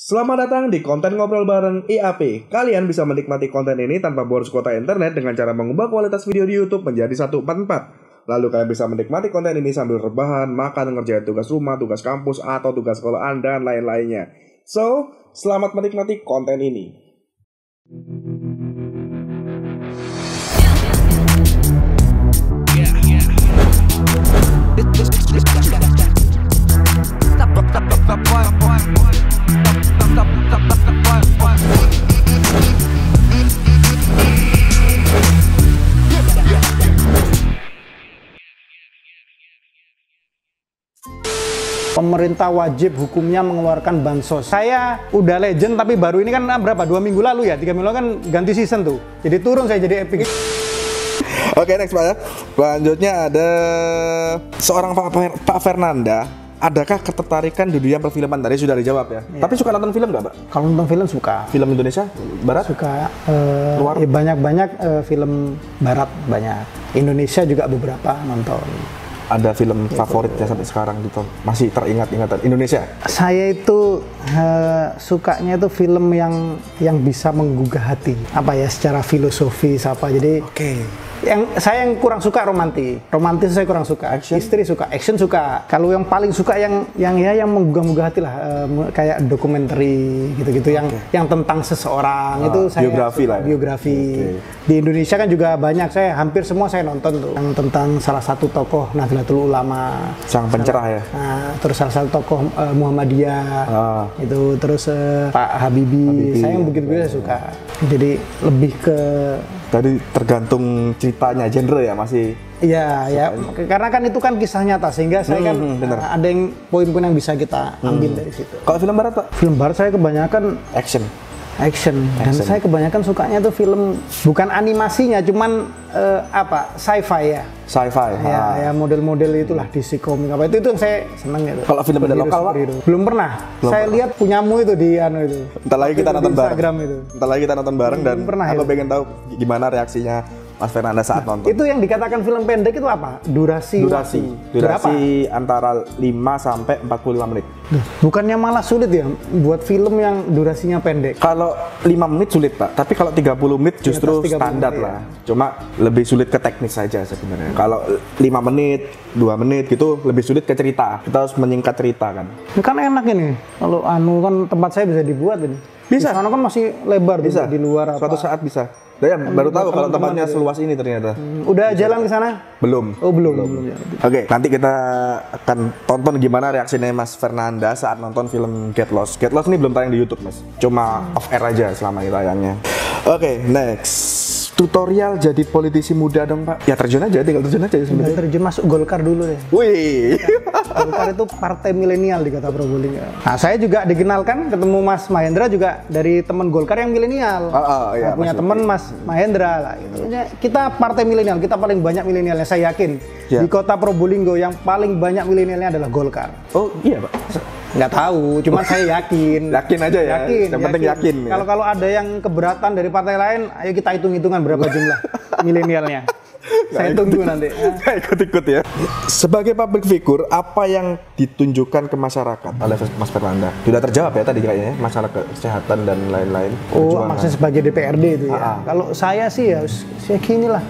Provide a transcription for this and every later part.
Selamat datang di konten ngobrol bareng IAP. Kalian bisa menikmati konten ini tanpa boros kuota internet dengan cara mengubah kualitas video di YouTube menjadi 144. Lalu kalian bisa menikmati konten ini sambil rebahan, makan, ngerjain tugas rumah, tugas kampus, atau tugas sekolahan, dan lain-lainnya. So, selamat menikmati konten ini. Pemerintah wajib hukumnya mengeluarkan bansos. Saya udah legend tapi baru ini kan berapa? 2 minggu lalu ya, 3 minggu lalu kan ganti season tuh. Jadi turun saya jadi epic. Oke, next Pak ya. Selanjutnya ada seorang Pak Fernanda. Adakah ketertarikan di dunia perfilman? Tadi sudah dijawab ya. Tapi suka nonton film nggak, Pak? Kalau nonton film suka. Film Indonesia, Barat? Suka. Luar? Ya banyak film Barat banyak. Indonesia juga beberapa nonton. Ada film favorit ya sampai sekarang gitu, masih teringat-ingatan Indonesia? Saya itu sukanya itu film yang bisa menggugah hati, apa ya, secara filosofis apa. Jadi saya yang kurang suka romantis saya kurang suka. Action? Istri suka, action suka. Kalau yang paling suka yang menggugah-gugah hati lah, kayak dokumenter gitu-gitu yang tentang seseorang. Itu saya biografi lah. Biografi. Di Indonesia kan juga banyak, saya hampir semua saya nonton tuh. Yang tentang salah satu tokoh Nahdlatul Ulama. Sang pencerah ya. Nah, terus salah satu tokoh Muhammadiyah. Itu terus Pak Habibie. Saya yang begitu-begitu saya suka. Jadi lebih ke tadi tergantung ceritanya, genre ya masih. Iya, ya. Karena kan itu kan kisah nyata, sehingga saya kan ada yang poin-poin yang bisa kita ambil dari situ. Kalau film Barat, Pak? Film Barat saya kebanyakan action. Dan saya kebanyakan sukanya tuh film bukan animasinya, cuman sci-fi ya. Sci-fi. Ya model-model itulah DC komik apa itu yang saya senang gitu. Kalau film lokal, Pak? Belum pernah. Saya lihat punyamu itu di itu. Entar lagi kita nonton bareng. Instagram itu. Entar lagi kita nonton bareng dan aku pengen tahu gimana reaksinya Mas Fernanda saat nonton. Itu yang dikatakan film pendek itu apa? Durasi antara 5 sampai 45 menit. Bukannya malah sulit ya buat film yang durasinya pendek? Kalau 5 menit sulit, Pak. Tapi kalau 30 menit justru standar lah. Cuma lebih sulit ke teknis saja sebenarnya. Kalau 5 menit, 2 menit gitu lebih sulit ke cerita. Kita harus menyingkat cerita kan. Ini kan enak ini. Kalau kan tempat saya bisa dibuat ini. Bisa. Karena kan masih lebar bisa di luar. Suatu saat bisa. Saya baru tahu kalau tempatnya seluas ini ternyata. Udah jalan ke sana? Belum. Oh, belum. Oke, nanti kita akan tonton gimana reaksinya Mas Fernanda saat nonton film Get Lost. Get Lost ini belum tayang di YouTube, Mas. Cuma off air aja selama ini tayangnya. Oke, next. Tutorial jadi politisi muda dong, Pak. Ya tinggal terjun aja sebenarnya. Terjun masuk Golkar dulu deh. Wih. Golkar itu partai milenial di kota Probolinggo. Nah, saya juga dikenalkan ketemu Mas Mahendra juga dari teman Golkar yang milenial. Iya, punya teman Mas Mahendra lah gitu. Kita partai milenial, kita paling banyak milenialnya, saya yakin. Di kota Probolinggo yang paling banyak milenialnya adalah Golkar. Oh, iya, Pak. Nggak tahu, cuma saya yakin. Yakin aja ya. Yang penting yakin. Kalau ada yang keberatan dari partai lain, ayo kita hitung-hitungan berapa jumlah milenialnya. Saya tunggu nanti. Saya ikut-ikut ya. Sebagai public figure, apa yang ditunjukkan ke masyarakat oleh Mas Fernanda? Sudah terjawab ya tadi kayaknya, masalah kesehatan dan lain-lain. Maksudnya sebagai DPRD itu ya. Kalau saya sih ya, saya gini lah.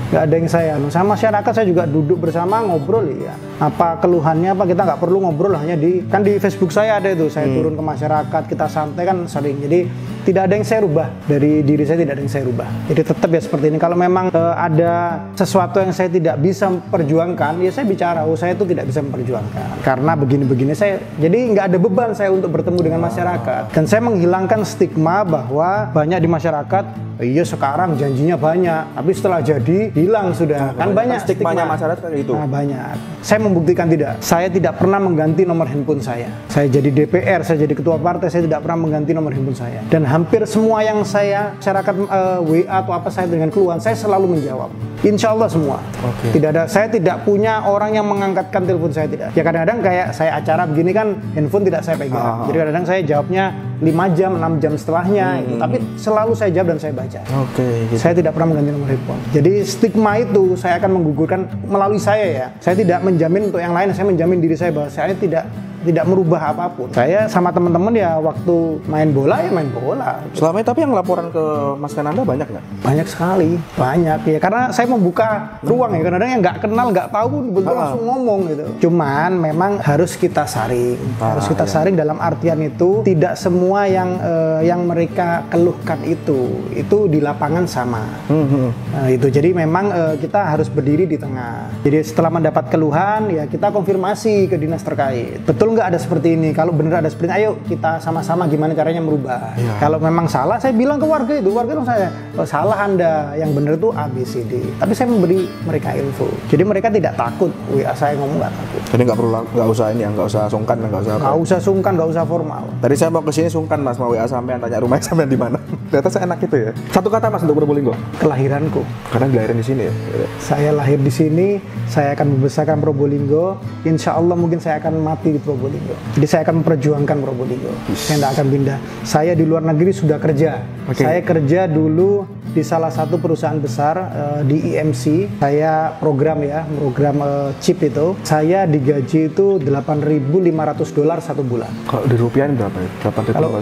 Nggak ada yang sama masyarakat saya juga duduk bersama ngobrol ya. Apa keluhannya apa, kita nggak perlu ngobrol, hanya di Facebook saya ada itu, saya turun ke masyarakat, kita santai kan sering. Jadi tidak ada yang saya rubah dari diri saya, tidak ada yang saya rubah. Jadi tetap ya seperti ini. Kalau memang ada sesuatu yang saya tidak bisa perjuangkan, ya saya bicara. Saya itu tidak bisa memperjuangkan karena begini-begini. Saya jadi nggak ada beban saya untuk bertemu dengan masyarakat, dan saya menghilangkan stigma bahwa banyak di masyarakat. Iya sekarang janjinya banyak, tapi setelah jadi hilang sudah. Kan banyak stigmanya masyarakat itu. Nah, banyak. Saya membuktikan tidak. Saya tidak pernah mengganti nomor handphone saya. Saya jadi DPR, saya jadi ketua partai, saya tidak pernah mengganti nomor handphone saya. Dan hampir semua yang masyarakat WA atau apa saya dengan keluhan, saya selalu menjawab. Insya Allah semua. Tidak ada. Saya tidak punya orang yang mengangkatkan telepon saya, tidak. Ya kadang-kadang kayak saya acara begini kan handphone tidak saya pegang. Jadi kadang-kadang saya jawabnya 5 jam, 6 jam setelahnya. Gitu. Tapi selalu saya jawab dan saya baca. Gitu. Saya tidak pernah mengganti nomor handphone. Jadi stigma itu saya akan menggugurkan melalui saya ya. Saya tidak menjamin untuk yang lain, saya menjamin diri saya bahwa saya tidak tidak merubah apapun. Saya sama teman-teman ya waktu main bola ya main bola. Selama ini tapi yang laporan ke Mas Fernanda banyak nggak? Banyak sekali, banyak ya. Karena saya membuka ruang ya. Kadang-kadang yang nggak kenal, nggak tahu pun betul langsung ngomong gitu. Cuman memang harus kita saring, saring dalam artian itu tidak semua yang mereka keluhkan itu di lapangan sama. Nah, itu jadi memang kita harus berdiri di tengah. Jadi setelah mendapat keluhan ya kita konfirmasi ke dinas terkait. Betul nggak ada seperti ini? Kalau benar ada seperti ini, ayo kita sama-sama gimana caranya merubah. Ya. Kalau memang salah, saya bilang ke warga dong saya, oh, salah Anda, yang benar itu A, B, C, D. Tapi saya memberi mereka info. Jadi mereka tidak takut. WA saya ngomong nggak takut. Jadi nggak usah ini ya, nggak usah sungkan, nggak usah sungkan, nggak usah formal. Tadi saya mau kesini sungkan Mas, mau WA sampean tanya rumahnya sampean di mana. Ternyata saya enak itu ya. Satu kata Mas untuk Probolinggo. Kelahiranku. Karena dilahirin di sini ya. Saya lahir di sini, saya akan membesarkan Probolinggo. Insya Allah mungkin saya akan mati di Probolinggo. Jadi saya akan memperjuangkan Probolinggo. Saya tidak akan pindah. Saya di luar negeri sudah kerja. Saya kerja dulu di salah satu perusahaan besar di IMC. Saya program chip itu. Saya digaji itu $8.500 satu bulan. Kalau di rupiah berapa ya?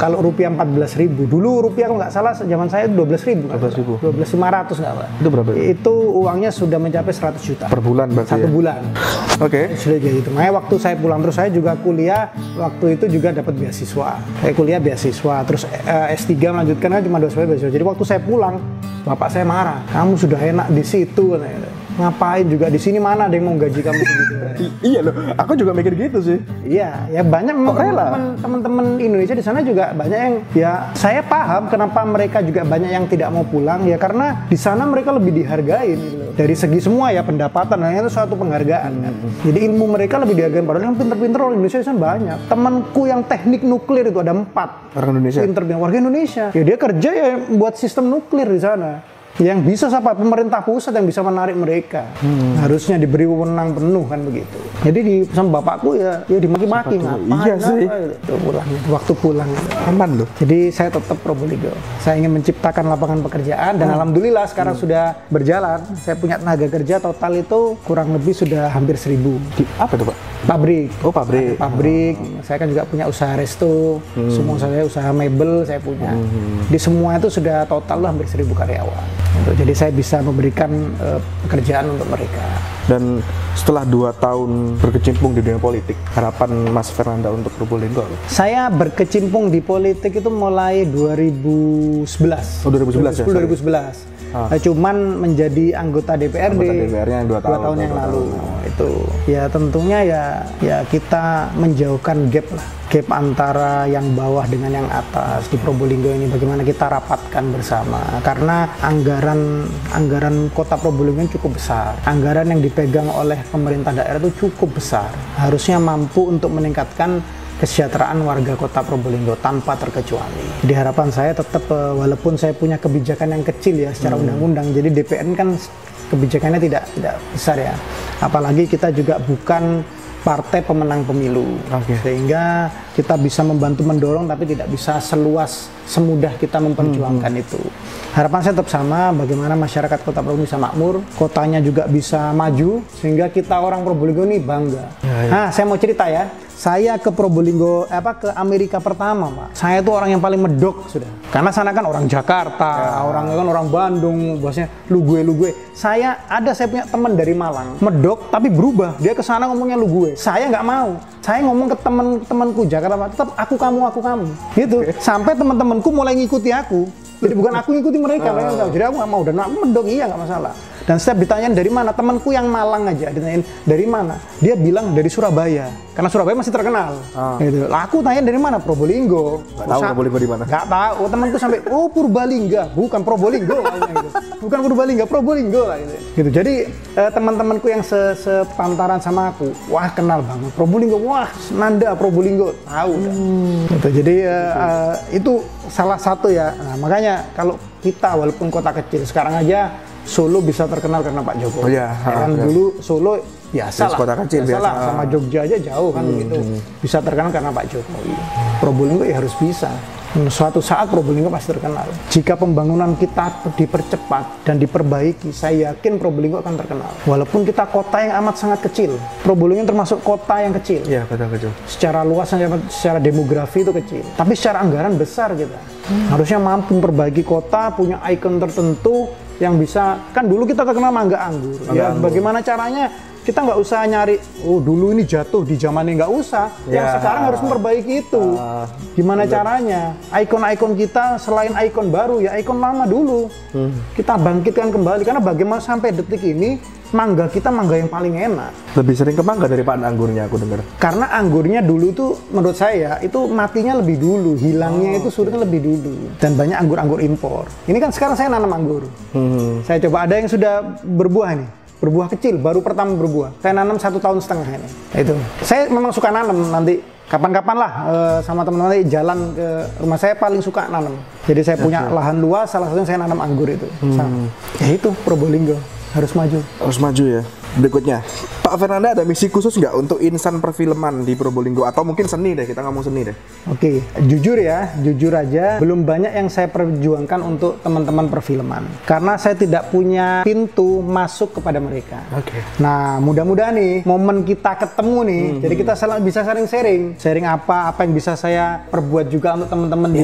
Kalau rupiah 14.000. Dulu rupiah kalau nggak salah zaman saya 12.000. 12.500 nggak Pak? Itu berapa? Itu uangnya sudah mencapai 100 juta. Per bulan berarti Satu bulan. Oke. Sudah kayak gitu. Makanya waktu saya pulang, terus saya juga kuliah, waktu itu juga dapat beasiswa. Saya kuliah beasiswa, terus S3 melanjutkan kan cuma 2 semester beasiswa. Jadi waktu saya pulang, bapak saya marah. Kamu sudah enak di situ. Ngapain juga di sini, mana ada yang mau gaji kamu segitu? Iya loh, aku juga mikir gitu sih. Iya, ya banyak teman-teman Indonesia di sana juga banyak yang ya saya paham kenapa mereka juga banyak yang tidak mau pulang ya karena di sana mereka lebih dihargain gitu loh. Dari segi semua ya pendapatan, nah itu suatu penghargaan kan. Jadi ilmu mereka lebih dihargain, padahal yang pinter-pinter orang Indonesia di sana banyak. Temanku yang teknik nuklir itu ada 4 orang Indonesia. Warga Indonesia. Ya dia kerja ya buat sistem nuklir di sana. Yang bisa siapa? Pemerintah pusat yang bisa menarik mereka. Harusnya diberi wewenang penuh kan begitu. Jadi di sama bapakku ya dimaki-maki ngapain? Iya sih. Waktu pulang aman loh. Jadi saya tetap Probolinggo. Saya ingin menciptakan lapangan pekerjaan dan alhamdulillah sekarang sudah berjalan. Saya punya tenaga kerja total itu kurang lebih sudah hampir 1.000. Apa itu Pak? Pabrik. Oh pabrik. Pabrik. Saya kan juga punya usaha resto. Semua saya usaha mebel saya punya. Di semua itu sudah total hampir 1.000 karyawan. Jadi saya bisa memberikan pekerjaan untuk mereka. Dan setelah 2 tahun berkecimpung di dunia politik, harapan Mas Fernanda untuk Probolinggo apa? Saya berkecimpung di politik itu mulai 2011. Oh 2011 ya? 2011. Cuman menjadi anggota DPRD. Anggota DPR-nya yang 2 tahun yang lalu. Itu ya tentunya ya kita menjauhkan gap antara yang bawah dengan yang atas di Probolinggo ini, bagaimana kita rapatkan bersama karena anggaran kota Probolinggo cukup besar, anggaran yang dipegang oleh pemerintah daerah itu cukup besar, harusnya mampu untuk meningkatkan kesejahteraan warga kota Probolinggo tanpa terkecuali. Jadi harapan saya tetap walaupun saya punya kebijakan yang kecil ya secara undang-undang, jadi DPR kan kebijakannya tidak besar ya, apalagi kita juga bukan partai pemenang pemilu, sehingga kita bisa membantu mendorong tapi tidak bisa semudah kita memperjuangkan itu. Harapan saya tetap sama, bagaimana masyarakat kota Probolinggo bisa makmur, kotanya juga bisa maju, sehingga kita orang Probolinggo ini bangga. Nah, saya mau cerita ya, saya ke Probolinggo, ke Amerika pertama, Pak. Saya tuh orang yang paling medok sudah. Karena sana kan orang Jakarta, orang Bandung, bahasanya lu gue. Saya punya teman dari Malang, medok tapi berubah. Dia ke sana ngomongnya lu gue. Saya nggak mau. Saya ngomong ke temanku Jakarta, tetap aku kamu. Gitu. Sampai teman-temanku mulai ngikuti aku. Jadi bukan aku ngikuti mereka, jadi aku nggak mau, dan aku medok, iya nggak masalah. Dan setiap ditanyain dari mana, temanku yang Malang aja ditanyain dari mana, dia bilang dari Surabaya, karena Surabaya masih terkenal. Gitu. Lah aku tanya dari mana, Probolinggo. Nggak tahu Probolinggo di mana? Nggak tahu. Temanku sampai Purbalingga, bukan Probolinggo, gitu. Bukan Purbalingga, Probolinggo lah gitu. Jadi teman-temanku yang sepantaran sama aku, wah kenal banget Probolinggo, wah Nanda Probolinggo, tahu. Gitu. Jadi itu salah satu ya. Nah, makanya kalau kita walaupun kota kecil sekarang aja Solo bisa terkenal karena Pak Jokowi. Dulu Solo biasa lah, kota kecil biasa. Sama Jogja aja jauh kan begitu. Bisa terkenal karena Pak Jokowi. Probolinggo ya harus bisa. Suatu saat Probolinggo pasti terkenal. Jika pembangunan kita dipercepat dan diperbaiki, saya yakin Probolinggo akan terkenal. Walaupun kita kota yang amat sangat kecil, Probolinggo termasuk kota yang kecil. Iya, kota kecil. Secara luas, secara demografi itu kecil. Tapi secara anggaran besar kita. Harusnya mampu memperbaiki kota, punya ikon tertentu yang bisa. Kan dulu kita terkenal mangga anggur. Ya, bagaimana caranya? Kita nggak usah nyari, oh dulu ini jatuh di zamannya, nggak usah. Yang sekarang harus memperbaiki itu. Gimana caranya? Ikon-ikon kita selain ikon baru, ya ikon lama dulu. Kita bangkitkan kembali, karena bagaimana sampai detik ini, mangga kita mangga yang paling enak. Lebih sering ke mangga daripada anggurnya, aku dengar. Karena anggurnya dulu tuh, menurut saya, itu matinya lebih dulu, hilangnya itu surutnya lebih dulu. Dan banyak anggur-anggur impor. Ini kan sekarang saya nanam anggur. Saya coba, ada yang sudah berbuah nih. Berbuah kecil, baru pertama berbuah. Saya nanam 1,5 tahun ini. Itu. Saya memang suka nanam, nanti kapan-kapan lah sama teman-teman jalan ke rumah saya, paling suka nanam. Jadi saya punya lahan luas, salah satunya saya nanam anggur itu. Ya itu Probolinggo harus maju. Harus maju ya. Berikutnya, Pak Fernanda ada misi khusus nggak untuk insan perfilman di Probolinggo, atau mungkin seni deh, kita ngomong seni deh. Oke, jujur ya, jujur aja, belum banyak yang saya perjuangkan untuk teman-teman perfilman, karena saya tidak punya pintu masuk kepada mereka. Nah, mudah-mudahan nih momen kita ketemu nih, jadi kita bisa saling sharing apa yang bisa saya perbuat juga untuk teman-teman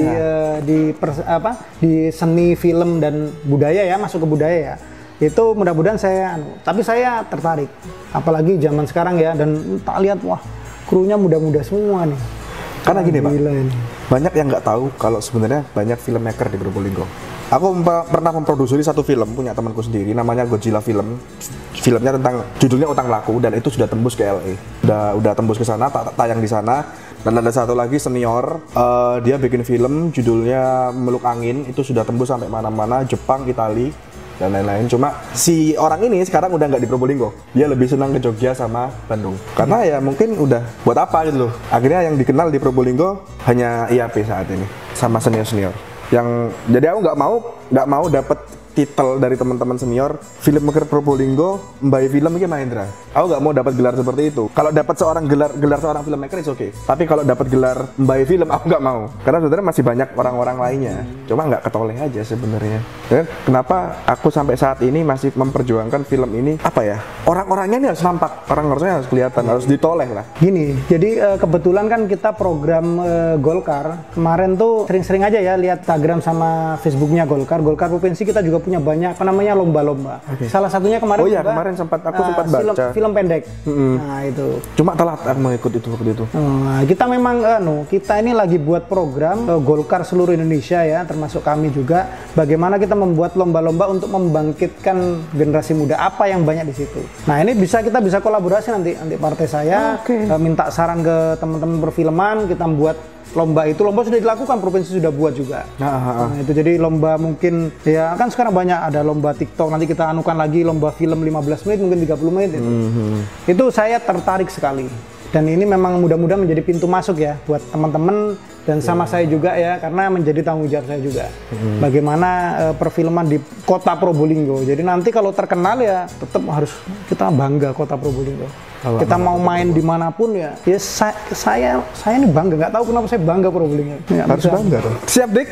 di seni film dan budaya ya, masuk ke budaya ya. Itu mudah-mudahan tapi saya tertarik, apalagi zaman sekarang ya, dan tak lihat wah krunya muda-muda semua nih. Karena gini Pak, banyak yang nggak tahu kalau sebenarnya banyak filmmaker di Probolinggo. Aku pernah memproduksi satu film punya temanku sendiri, namanya Godzilla Film. Filmnya judulnya Utang Laku, dan itu sudah tembus ke LA. Udah tembus ke sana, tayang di sana. Dan ada satu lagi senior, dia bikin film judulnya Meluk Angin, itu sudah tembus sampai mana-mana, Jepang, Itali, dan lain-lain. Cuma si orang ini sekarang udah nggak di Probolinggo, dia lebih senang ke Jogja sama Bandung, karena ya mungkin udah buat apa gitu loh. Akhirnya yang dikenal di Probolinggo hanya IAP saat ini sama senior-senior. Jadi aku nggak mau dapat titel dari teman-teman senior filmmaker Probolinggo Mbae Film ini Mahendra. Aku nggak mau dapat gelar seperti itu. Kalau dapat gelar seorang filmmaker itu oke. Tapi kalau dapat gelar Mbae Film aku nggak mau. Karena sebenarnya masih banyak orang-orang lainnya. Cuma nggak ketoleh aja sebenarnya. Dan kenapa aku sampai saat ini masih memperjuangkan film ini? Apa ya? Orang-orangnya ini harus nampak, orang-orangnya harus kelihatan, harus ditoleh lah. Gini, jadi kebetulan kan kita program Golkar kemarin tuh sering-sering aja ya lihat Instagram sama Facebooknya Golkar provinsi, kita juga punya banyak lomba-lomba. Salah satunya kemarin kemarin aku sempat baca film pendek. Nah itu. Cuma telat aku mau ikut itu waktu itu. Kita memang kita ini lagi buat program Golkar seluruh Indonesia ya, termasuk kami juga. Bagaimana kita membuat lomba-lomba untuk membangkitkan generasi muda, apa yang banyak di situ. Nah ini kita bisa kolaborasi nanti partai saya minta saran ke teman-teman perfilman, kita buat lomba sudah dilakukan, provinsi sudah buat juga. Nah, itu jadi lomba mungkin ya kan sekarang banyak ada lomba TikTok, nanti kita anukan lagi lomba film 15 menit mungkin 30 menit itu. Itu saya tertarik sekali. Dan ini memang mudah-mudahan menjadi pintu masuk ya buat teman-teman dan sama saya juga ya, karena menjadi tanggung jawab saya juga. Bagaimana perfilman di Kota Probolinggo. Jadi nanti kalau terkenal ya tetap harus kita bangga Kota Probolinggo. Kita mau main dimanapun ya saya ini bangga, nggak tahu kenapa saya bangga Probolinggo. Ya, harus bangga dong. Siap Dik?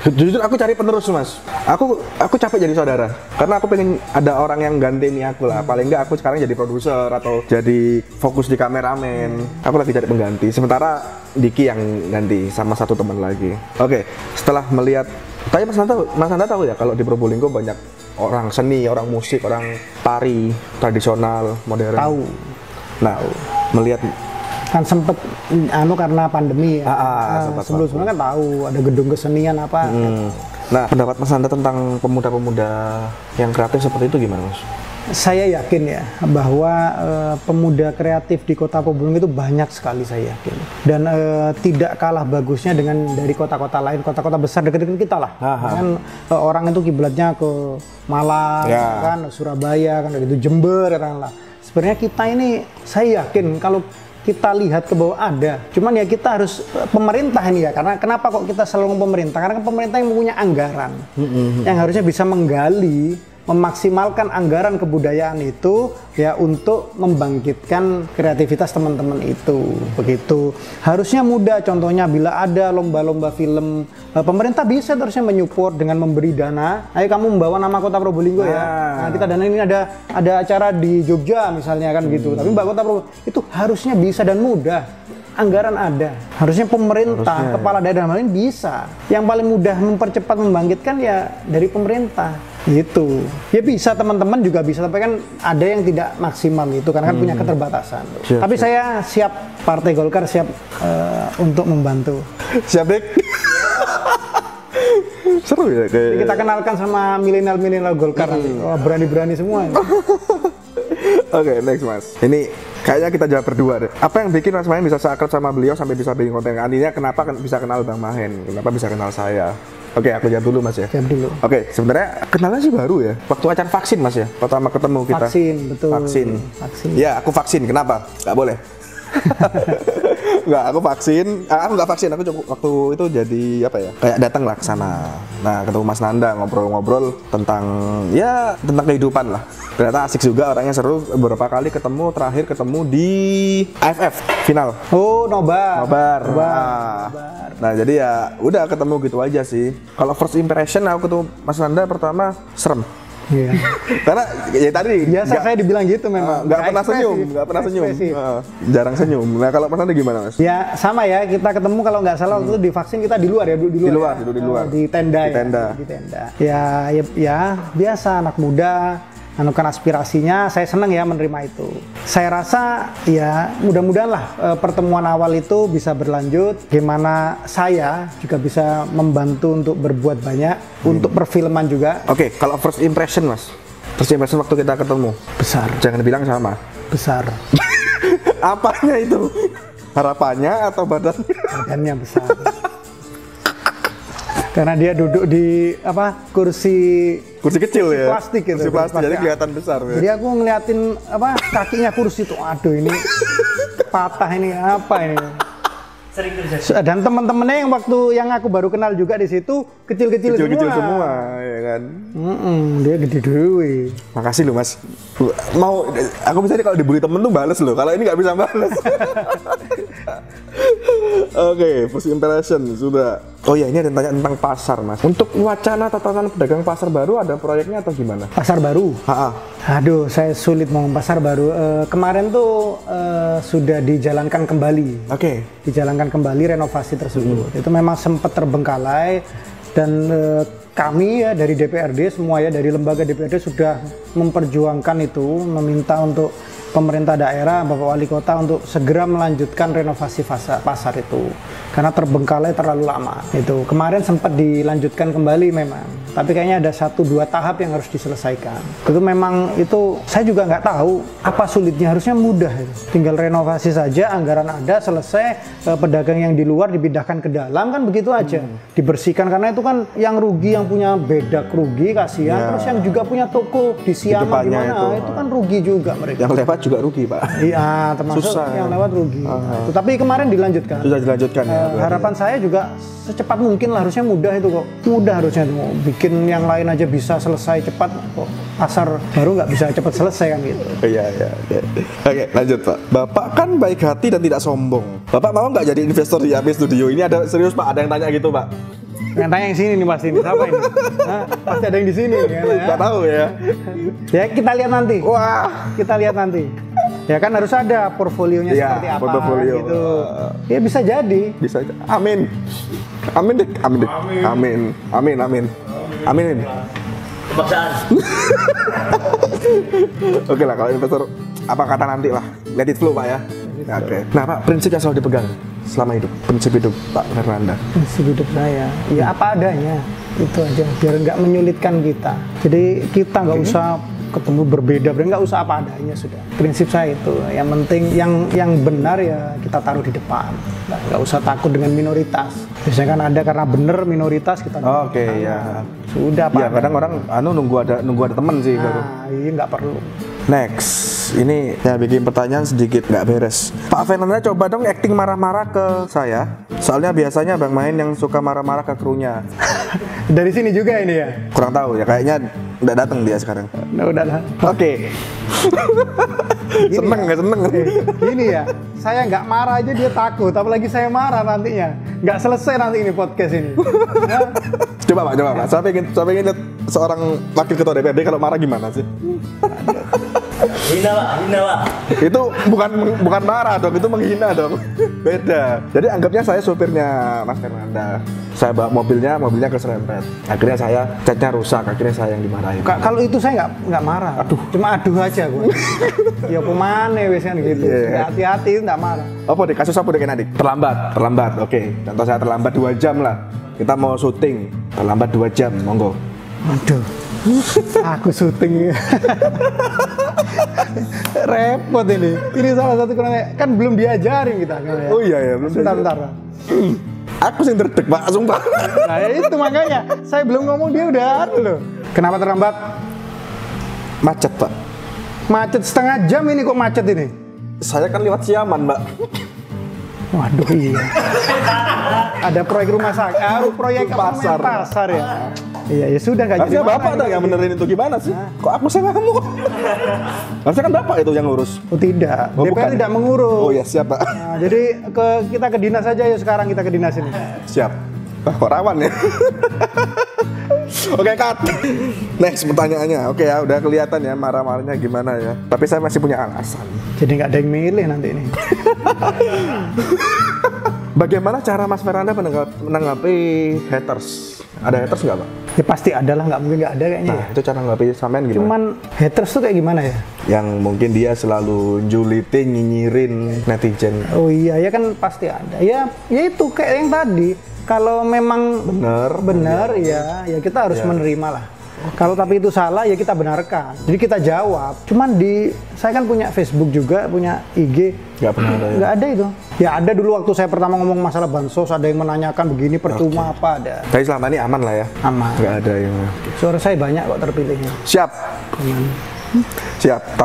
Jujur aku cari penerus Mas. Aku capek jadi saudara. Karena aku pengen ada orang yang gantiin aku lah. Paling nggak aku sekarang jadi produser atau jadi fokus di kameramen. Aku lagi cari pengganti. Sementara Diki yang ganti sama satu teman lagi. Oke, setelah melihat, tapi Mas Nanda tahu ya kalau di Probolinggo banyak orang seni, orang musik, orang tari tradisional, modern. Tahu. Nah, melihat kan sempet karena pandemi ya. Sebelum-sebelumnya kan tahu ada gedung kesenian apa. Nah, pendapat Mas Nanda tentang pemuda-pemuda yang kreatif seperti itu gimana, Mas? Saya yakin ya bahwa pemuda kreatif di Kota Probolinggo itu banyak sekali, saya yakin. Dan tidak kalah bagusnya dengan dari kota-kota lain, kota-kota besar dekat-dekat kita lah. Kan orang itu kiblatnya ke Malang, kan Surabaya, kan gitu, Jember, kan lah. Sebenarnya kita ini, saya yakin kalau kita lihat ke bawah ada, cuman ya kita harus pemerintah ini ya, karena kenapa kok kita selalu ngomong pemerintah? Karena pemerintah yang punya anggaran, yang harusnya bisa menggali memaksimalkan anggaran kebudayaan itu ya untuk membangkitkan kreativitas teman-teman itu. Begitu. Harusnya mudah, contohnya bila ada lomba-lomba film, pemerintah bisa terusnya menyupport dengan memberi dana. Ayo kamu membawa nama kota Probolinggo ya. Nah, kita dana ini ada acara di Jogja misalnya kan gitu. Tapi Mbak Kota Probolinggo itu harusnya bisa dan mudah. Anggaran ada. Harusnya pemerintah, kepala daerah lain bisa. Yang paling mudah mempercepat membangkitkan ya dari pemerintah. Gitu. Ya bisa, teman-teman juga bisa, tapi kan ada yang tidak maksimal itu karena kan punya keterbatasan. Tapi saya siap, Partai Golkar siap untuk membantu. Siap, Dek. Seru ya kayak. Kita kenalkan sama milenial Golkar nanti. Oh, berani-berani semua. Oke, next Mas. Ini kayaknya kita jawab berdua deh. Apa yang bikin Mas Mahen bisa seakrab sama beliau sampai bisa bikin konten? Artinya kenapa bisa kenal Bang Mahen? Kenapa bisa kenal saya? Oke, aku jawab dulu Mas ya. Jawab dulu. Oke, sebenarnya kenalnya sih baru ya. Waktu acara vaksin Mas ya. Pertama ketemu kita. Vaksin, betul. Vaksin. Ya, aku vaksin. Kenapa? Gak boleh. Nggak, aku vaksin. Aku nggak vaksin. Aku cukup waktu itu jadi apa ya? Kayak datang lah ke sana. Nah, ketemu Mas Nanda, ngobrol-ngobrol tentang kehidupan lah. Ternyata asik juga, orangnya seru. Beberapa kali ketemu, terakhir ketemu di AFF final. Oh, nobar. Nah, jadi ya udah ketemu gitu aja sih. Kalau first impression aku ketemu Mas Nanda pertama serem. Iya. Karena ya tadi biasa saya dibilang gitu memang. Nggak pernah senyum, jarang senyum. Nah kalau Mas Nanda gimana Mas? Ya sama ya, kita ketemu kalau nggak salah waktu itu di vaksin kita di luar ya, di luar. Di tenda. Ya biasa anak muda. Anukan aspirasinya, saya senang ya menerima itu. Saya rasa ya mudah-mudahan lah pertemuan awal itu bisa berlanjut. Gimana saya juga bisa membantu untuk berbuat banyak untuk perfilman juga. Oke, kalau first impression Mas, first impression waktu kita ketemu besar. Jangan bilang sama. Besar. Apanya itu? Harapannya atau badannya? Badannya besar. Karena dia duduk di kursi kecil ya, plastik gitu, kursi plastik jadi kelihatan besar ya. Jadi aku ngeliatin kakinya kursi tuh, aduh ini patah, ini apa ini. Sering terjadi. Dan teman-temannya yang waktu yang aku baru kenal juga di situ kecil-kecil semua, ya kan. Dia gede dewe. Makasih loh Mas. Aku bisa nih kalau dibully temen tuh bales loh. Kalau ini nggak bisa bales. Oke, first impression sudah. Oh ya, ini ada yang tanya tentang pasar Mas. Untuk wacana tatanan pedagang pasar baru ada proyeknya atau gimana? Pasar baru? Aduh, saya sulit ngomong pasar baru. Kemarin tuh sudah dijalankan kembali. Oke. Dijalankan kembali renovasi tersebut. Itu memang sempat terbengkalai dan kami ya dari DPRD semua ya, dari lembaga DPRD sudah memperjuangkan itu, meminta untuk pemerintah daerah, Bapak Wali Kota untuk segera melanjutkan renovasi pasar itu karena terbengkalai terlalu lama. Itu kemarin sempat dilanjutkan kembali memang, tapi kayaknya ada 1-2 tahap yang harus diselesaikan. Itu memang itu saya juga nggak tahu apa sulitnya, harusnya mudah itu. Tinggal renovasi saja, anggaran ada, selesai, pedagang yang di luar dipindahkan ke dalam kan begitu aja, dibersihkan karena itu kan yang rugi yang punya bedak rugi kasihan, terus yang juga punya toko di Siama di mana itu kan rugi juga mereka. Yang lewat juga rugi Pak. Iya, termasuk yang lewat rugi. Tapi kemarin dilanjutkan. Sudah dilanjutkan ya. Harapan saya juga secepat mungkin lah, harusnya mudah itu kok. Mudah harusnya mau bikin yang lain aja bisa selesai cepat kok. Pasar baru nggak bisa cepat selesai kan gitu. Iya. Oke, lanjut Pak. Bapak kan baik hati dan tidak sombong. Bapak mau nggak jadi investor di AP Studio? Ini ada serius Pak, ada yang tanya gitu Pak. Yang tanya yang sini nih pasti ini, siapa ini? Pasti ada yang di sini ya. Nggak tahu ya. Ya kita lihat nanti. Wah, kita lihat nanti. Ya kan harus ada portfolionya seperti apa portofolio. Gitu. Ya bisa jadi. Bisa. Amin. Kebangsaan. Oke lah, kalau investor apa kata nanti lah. Let it flow Pak ya. Oke. Nah Pak, prinsip yang selalu dipegang selama hidup, prinsip hidup Pak Fernanda. Prinsip hidup saya, ya apa adanya, itu aja, biar nggak menyulitkan kita. Jadi kita nggak usah ketemu berbeda, nggak usah apa adanya sudah. Prinsip saya itu, yang penting yang benar ya kita taruh di depan. Nggak usah takut dengan minoritas. Biasanya kan ada karena benar minoritas kita. Oke, ya. Sudah Pak. Ya kadang orang nunggu ada teman sih baru. Iya nggak perlu. Next, ini ya bikin pertanyaan sedikit nggak beres. Pak Fernanda coba dong acting marah-marah ke saya. Soalnya biasanya Bang Mahen yang suka marah-marah ke krunya. Dari sini juga ini ya? Kurang tahu ya, kayaknya Udah datang dia sekarang. Udah lah. Oke. Seneng nggak seneng? Gini ya, saya nggak marah aja dia takut, apalagi saya marah nantinya. Nggak selesai nanti ini podcast ini. Ya. Coba Pak. Saya pengen lihat seorang wakil ketua DPRD kalau marah gimana sih? Hina Pak. Itu bukan marah dong, itu menghina dong. Beda. Jadi anggapnya saya supirnya Mas Fernanda. Saya bawa mobilnya keserempet. Akhirnya saya catnya rusak, akhirnya saya yang dimarahin. Kalau itu saya nggak marah. Cuma aduh aja gue. Ya pemane wes kan gitu. Yeah. Hati-hati nggak marah. Apa deh kasus apa deh adik? Terlambat. Oke. Contoh saya terlambat 2 jam lah. Kita mau syuting, terlambat 2 jam, monggo. Aduh. Aku syuting. Repot ini. Ini salah satu kan belum diajarin kita. Oh iya belum. Bentar. Aku sih terdek Pak, sumpah. Nah itu makanya saya belum ngomong dia udah loh. Kenapa terlambat? Macet Pak. Macet setengah jam ini kok macet ini. Saya kan lewat Siaman Mbak. Waduh iya. Ada proyek rumah sakit, proyek pasar ya. Iya ya sudah nggak jadi. Harusnya Bapak dong yang benerin itu gimana sih? Kok aku sama kamu? Harusnya kan Bapak itu yang ngurus. Oh tidak, Oh, DPR bukan. tidak mengurus. Oh ya siap Pak. Nah, jadi kita ke dinas saja ya sekarang kita ke dinas ini. Siap. Kok rawan ya? Oke, cut. Next pertanyaannya. Oke ya, udah kelihatan ya marah-marahnya gimana ya. Tapi saya masih punya alasan. Jadi nggak ada yang milih nanti ini. Bagaimana cara Mas Fernanda menanggapi haters? Ada haters nggak Pak? Ya pasti ada lah, nggak mungkin nggak ada kayaknya. Nah, itu cara nanggapi sampean gimana? Cuman haters tuh kayak gimana ya? Yang mungkin dia selalu julitin, nyinyirin netizen. Oh iya, ya kan pasti ada. Ya itu kayak yang tadi. Kalau memang benar ya kita harus menerima lah. Kalau tapi itu salah ya kita benarkan. Jadi kita jawab. Cuman saya kan punya Facebook juga, punya IG. Nggak pernah ada ya? Nggak ada itu. Ya ada dulu waktu saya pertama ngomong masalah bansos, ada yang menanyakan begini percuma apa ada. Tapi selama ini aman lah ya? Aman. Nggak ada yang... Suara saya banyak kok terpilihnya. Siap. Aman. Siap, 2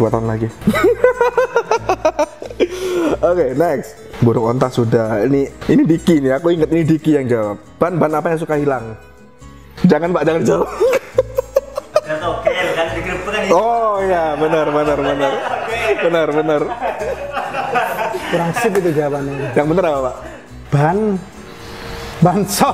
tahun lagi. Oke, next. Burung onta sudah. Ini Diki nih, aku ingat ini Diki yang jawab. Ban apa yang suka hilang? Jangan Pak, jangan jawab. Tokel kan digerebek kan. Oh ya, benar. Kurang sip itu jawabannya. Yang benar apa Pak? Bansos.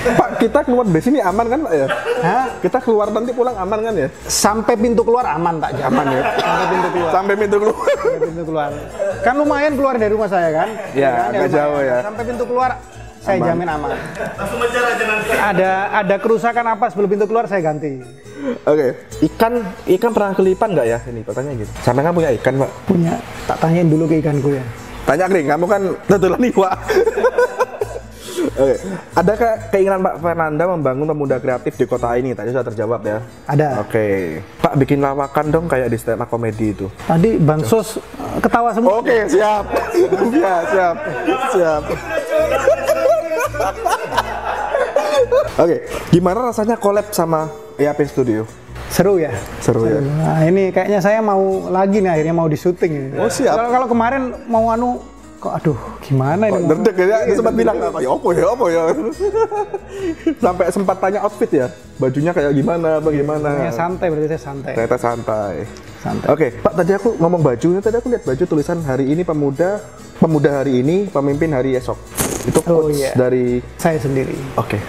Pak, kita keluar dari sini aman kan Pak ya? Hah? Kita keluar nanti pulang aman kan ya? Sampai pintu keluar aman tak Aman ya? Sampai pintu keluar. Sampai pintu keluar. Sampai pintu keluar. Kan lumayan keluar dari rumah saya kan? Ya, kan? agak Lumayan. jauh ya. Sampai pintu keluar saya Aman. jamin aman. Langsung mencar aja nanti. Ada kerusakan apa sebelum pintu keluar saya ganti. Oke, ikan pernah kelipan nggak ya? Ini pertanyaan gitu. Sampai kan punya ikan Pak? Punya. Tak tanyain dulu ke ikanku ya. Tanya nih, kamu kan tetulan iwa. Oke, adakah keinginan Pak Fernanda membangun pemuda kreatif di kota ini? Tadi sudah terjawab ya. Ada. Oke, Pak bikin lawakan dong kayak di stand up comedy itu. Tadi bansos ketawa semua. Oke, siap. Ya, siap. Oke, gimana rasanya collab sama EAP Studio? Seru ya? Seru ya. Nah ini kayaknya saya mau lagi nih akhirnya mau di syuting. Oh, siap. Kalau kemarin mau kok aduh gimana ini? Derdek ya, dia sempat bilang apa ya. Sampai sempat tanya outfit ya, bajunya kayak gimana, bagaimana. Ya, santai berarti saya santai. Ternyata santai. Santai. Oke, Pak, tadi aku ngomong baju, tadi aku lihat baju tulisan hari ini pemuda hari ini, pemimpin hari esok. Itu quotes iya. dari Saya sendiri. Oke.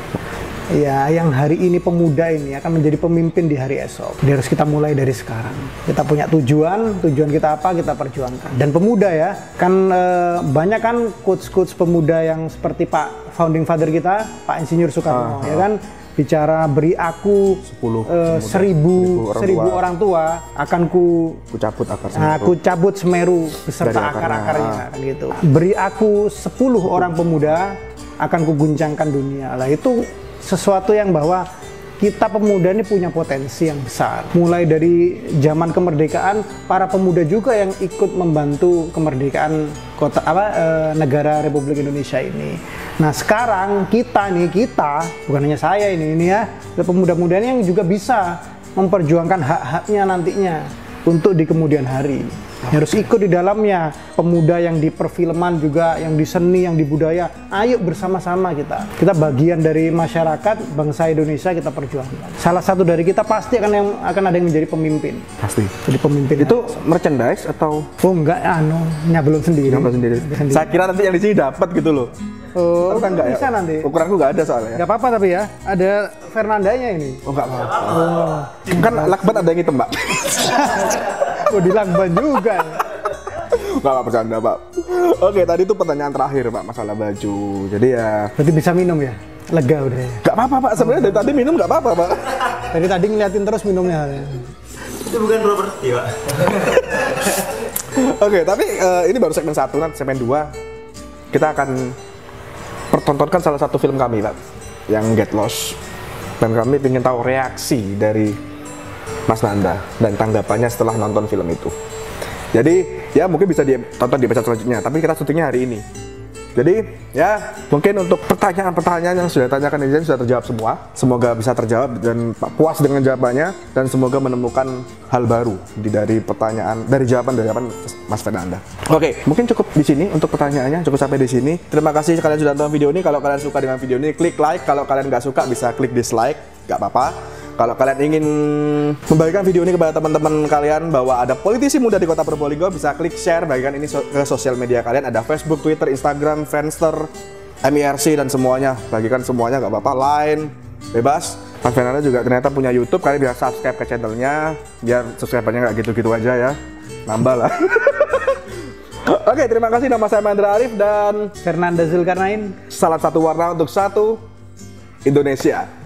Ya, yang hari ini pemuda ini akan menjadi pemimpin di hari esok. Jadi harus kita mulai dari sekarang. Kita punya tujuan kita apa, kita perjuangkan. Dan pemuda ya, kan banyak kan quotes pemuda yang seperti Pak Founding Father kita, Pak Insinyur Soekarno, ya kan? Bicara beri aku 1000 orang tua, akan ku cabut akar aku cabut Semeru beserta akar-akarnya, kan gitu. Beri aku 10 orang pemuda, akan ku guncangkan dunia. Lah itu sesuatu yang bahwa kita pemuda ini punya potensi yang besar. Mulai dari zaman kemerdekaan, para pemuda juga yang ikut membantu kemerdekaan negara Republik Indonesia ini. Nah sekarang kita bukan hanya saya ini ya, pemuda-pemuda yang juga bisa memperjuangkan hak-haknya nantinya untuk di kemudian hari. Harus ikut di dalamnya. Pemuda yang di perfilman juga, yang di seni, yang di budaya. Ayo bersama-sama kita. Kita bagian dari masyarakat bangsa Indonesia, kita perjuangkan. Salah satu dari kita pasti akan ada yang menjadi pemimpin. Pasti. Jadi pemimpin. Itu merchandise atau? Oh enggak, nyablon sendiri. Nyablon sendiri. Saya kira nanti yang di sini dapat gitu loh. Oh, kan enggak bisa ya? Nanti. Ukuranku nggak ada soalnya. Nggak apa-apa tapi ya, ada Fernandanya ini. Oh nggak apa-apa. Oh. Kan lakban ada yang hitam, Mbak. Oh, di lakban juga. Nggak apa-apa, bercanda, Pak. Oke, tadi itu pertanyaan terakhir, Pak, masalah baju. Jadi ya... Berarti bisa minum ya? Lega udah ya? Nggak apa-apa, Pak. Sebenarnya dari tadi minum nggak apa-apa, Pak. Dari tadi ngeliatin terus minumnya. Itu bukan properti, Pak. Oke, tapi ini baru segmen 1, nanti segmen 2 kita akan pertontonkan salah satu film kami, Pak, yang Get Lost. Dan kami ingin tahu reaksi dari Mas Nanda dan tanggapannya setelah nonton film itu. Jadi ya mungkin bisa ditonton di episode selanjutnya, tapi kita syutingnya hari ini. Jadi ya mungkin untuk pertanyaan-pertanyaan yang sudah ditanyakan netizen sudah terjawab semua. Semoga bisa terjawab dan puas dengan jawabannya, dan semoga menemukan hal baru dari jawaban Mas Fernanda. Oke, mungkin cukup di sini untuk pertanyaannya, cukup sampai di sini. Terima kasih kalian sudah nonton video ini. Kalau kalian suka dengan video ini, klik like. Kalau kalian nggak suka bisa klik dislike, nggak apa-apa. Kalau kalian ingin membagikan video ini kepada teman-teman kalian bahwa ada politisi muda di Kota Probolinggo, bisa klik share, bagikan ini ke sosial media kalian. Ada Facebook, Twitter, Instagram, Friendster, MIRC, dan semuanya. Bagikan semuanya, nggak apa-apa. Line, bebas. Mas Fernanda juga ternyata punya YouTube, kalian bisa subscribe ke channelnya, biar subscribernya nggak gitu-gitu aja ya. Nambah lah. Oke, terima kasih. Nama saya Mandra Arif dan Fernanda Zulkarnain. salah satu warna untuk satu Indonesia.